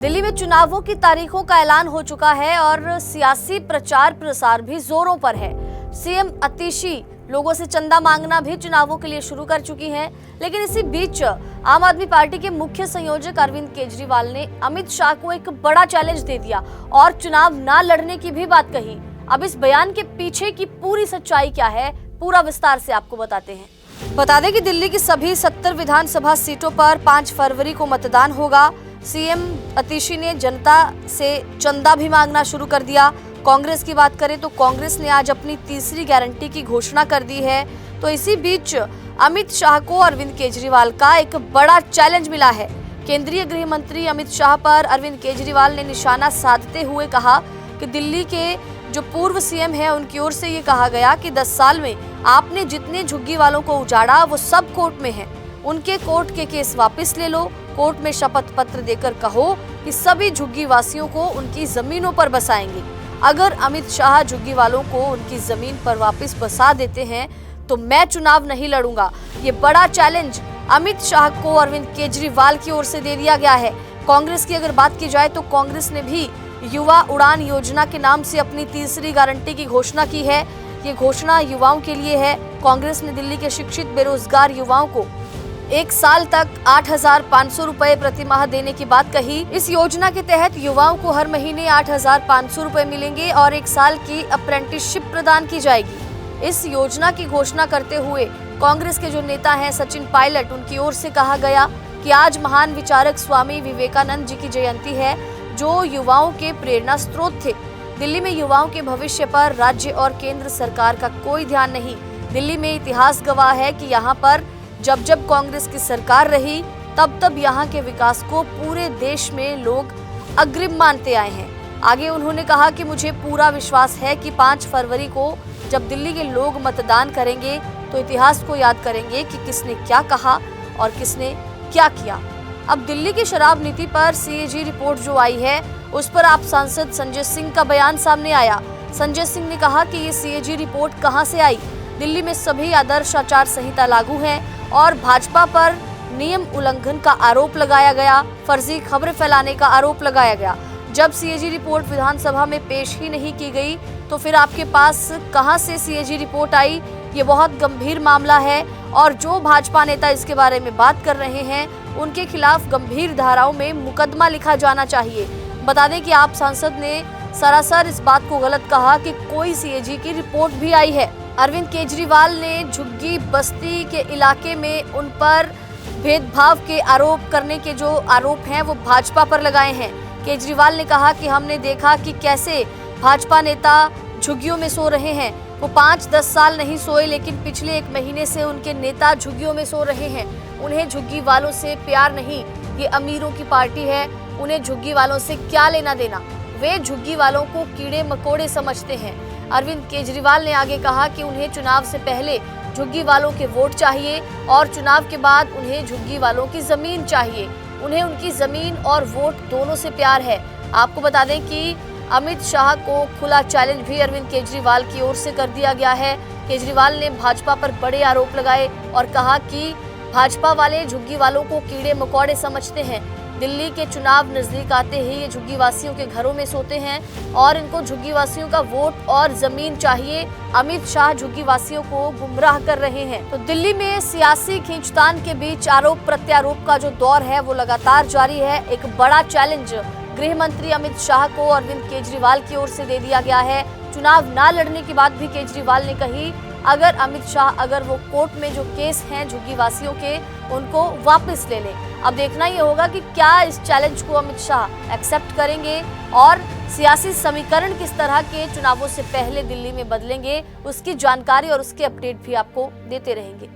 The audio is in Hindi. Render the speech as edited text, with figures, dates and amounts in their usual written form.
दिल्ली में चुनावों की तारीखों का ऐलान हो चुका है और सियासी प्रचार प्रसार भी जोरों पर है। सीएम आतिशी लोगों से चंदा मांगना भी चुनावों के लिए शुरू कर चुकी हैं। लेकिन इसी बीच आम आदमी पार्टी के मुख्य संयोजक अरविंद केजरीवाल ने अमित शाह को एक बड़ा चैलेंज दे दिया और चुनाव ना लड़ने की भी बात कही। अब इस बयान के पीछे की पूरी सच्चाई क्या है, पूरा विस्तार से आपको बताते हैं। बता दें कि दिल्ली की सभी 70 विधानसभा सीटों पर 5 फरवरी को मतदान होगा। सीएम आतिशी ने जनता से चंदा भी मांगना शुरू कर दिया। कांग्रेस की बात करें तो कांग्रेस ने आज अपनी तीसरी गारंटी की घोषणा कर दी है। तो इसी बीच अमित शाह को अरविंद केजरीवाल का एक बड़ा चैलेंज मिला है। केंद्रीय गृह मंत्री अमित शाह पर अरविंद केजरीवाल ने निशाना साधते हुए कहा कि दिल्ली के जो पूर्व सीएम हैं उनकी ओर से ये कहा गया कि 10 साल में आपने जितने झुग्गी वालों को उजाड़ा वो सब कोर्ट में हैं। उनके कोर्ट के केस वापस ले लो। कोर्ट में शपथ पत्र देकर कहो कि सभी झुग्गी वासियों को उनकी जमीनों पर बसाएंगे। अगर अमित शाह झुग्गी वालों को उनकी जमीन पर वापस बसा देते हैं तो मैं चुनाव नहीं लड़ूंगा। ये बड़ा चैलेंज अमित शाह को अरविंद केजरीवाल की ओर से दे दिया गया है। कांग्रेस की अगर बात की जाए तो कांग्रेस ने भी युवा उड़ान योजना के नाम से अपनी तीसरी गारंटी की घोषणा की है। ये घोषणा युवाओं के लिए है। कांग्रेस ने दिल्ली के शिक्षित बेरोजगार युवाओं को 1 साल तक 8,500 रुपए प्रति माह देने की बात कही। इस योजना के तहत युवाओं को हर महीने 8,500 रुपए मिलेंगे और 1 साल की अप्रेंटिसशिप प्रदान की जाएगी। इस योजना की घोषणा करते हुए कांग्रेस के जो नेता हैं सचिन पायलट, उनकी ओर से कहा गया कि आज महान विचारक स्वामी विवेकानंद जी की जयंती है, जो युवाओं के प्रेरणा स्रोत थे। दिल्ली में युवाओं के भविष्य पर राज्य और केंद्र सरकार का कोई ध्यान नहीं। दिल्ली में इतिहास गवाह है कि यहाँ पर जब जब कांग्रेस की सरकार रही तब तब यहाँ के विकास को पूरे देश में लोग अग्रिम मानते आए हैं। आगे उन्होंने कहा कि मुझे पूरा विश्वास है कि 5 फरवरी को जब दिल्ली के लोग मतदान करेंगे तो इतिहास को याद करेंगे कि किसने क्या कहा और किसने क्या किया। अब दिल्ली की शराब नीति पर सीएजी रिपोर्ट जो आई है उस पर आप सांसद संजय सिंह का बयान सामने आया। संजय सिंह ने कहा कि ये सीएजी रिपोर्ट कहां से आई। दिल्ली में सभी आदर्श आचार संहिता लागू है और भाजपा पर नियम उल्लंघन का आरोप लगाया गया, फर्जी खबरें फैलाने का आरोप लगाया गया। जब सीएजी रिपोर्ट विधानसभा में पेश ही नहीं की गई तो फिर आपके पास कहां से सीएजी रिपोर्ट आई। ये बहुत गंभीर मामला है और जो भाजपा नेता इसके बारे में बात कर रहे हैं उनके खिलाफ गंभीर धाराओं में मुकदमा लिखा जाना चाहिए। बता दें कि आप सांसद ने सरासर इस बात को गलत कहा कि कोई सीएजी की रिपोर्ट भी आई है। अरविंद केजरीवाल ने झुग्गी बस्ती के इलाके में उन पर भेदभाव के आरोप करने के जो आरोप हैं वो भाजपा पर लगाए हैं। केजरीवाल ने कहा कि हमने देखा कि कैसे भाजपा नेता झुग्गियों में सो रहे हैं। वो 5-10 साल नहीं सोए, लेकिन पिछले 1 महीने से उनके नेता झुग्गियों में सो रहे हैं। उन्हें झुग्गी वालों से प्यार नहीं, ये अमीरों की पार्टी है। उन्हें झुग्गी वालों से क्या लेना देना। वे झुग्गी वालों को कीड़े मकोड़े समझते हैं। अरविंद केजरीवाल ने आगे कहा कि उन्हें चुनाव से पहले झुग्गी वालों के वोट चाहिए और चुनाव के बाद उन्हें झुग्गी वालों की जमीन चाहिए। उन्हें उनकी जमीन और वोट दोनों से प्यार है। आपको बता दें कि अमित शाह को खुला चैलेंज भी अरविंद केजरीवाल की ओर से कर दिया गया है। केजरीवाल ने भाजपा पर बड़े आरोप लगाए और कहा कि भाजपा वाले झुग्गी वालों को कीड़े मकोड़े समझते हैं। दिल्ली के चुनाव नजदीक आते ही ये झुग्गी वासियों के घरों में सोते हैं और इनको झुग्गी वासियों का वोट और जमीन चाहिए। अमित शाह झुग्गी वासियों को गुमराह कर रहे हैं। तो दिल्ली में सियासी खींचतान के बीच आरोप प्रत्यारोप का जो दौर है वो लगातार जारी है। एक बड़ा चैलेंज गृह मंत्री अमित शाह को अरविंद केजरीवाल की ओर से दे दिया गया है। चुनाव न लड़ने की बात भी केजरीवाल ने कही। अगर अमित शाह अगर वो कोर्ट में जो केस हैं झुग्गी वासियों के उनको वापस ले लें। अब देखना ये होगा कि क्या इस चैलेंज को अमित शाह एक्सेप्ट करेंगे और सियासी समीकरण किस तरह के चुनावों से पहले दिल्ली में बदलेंगे, उसकी जानकारी और उसके अपडेट भी आपको देते रहेंगे।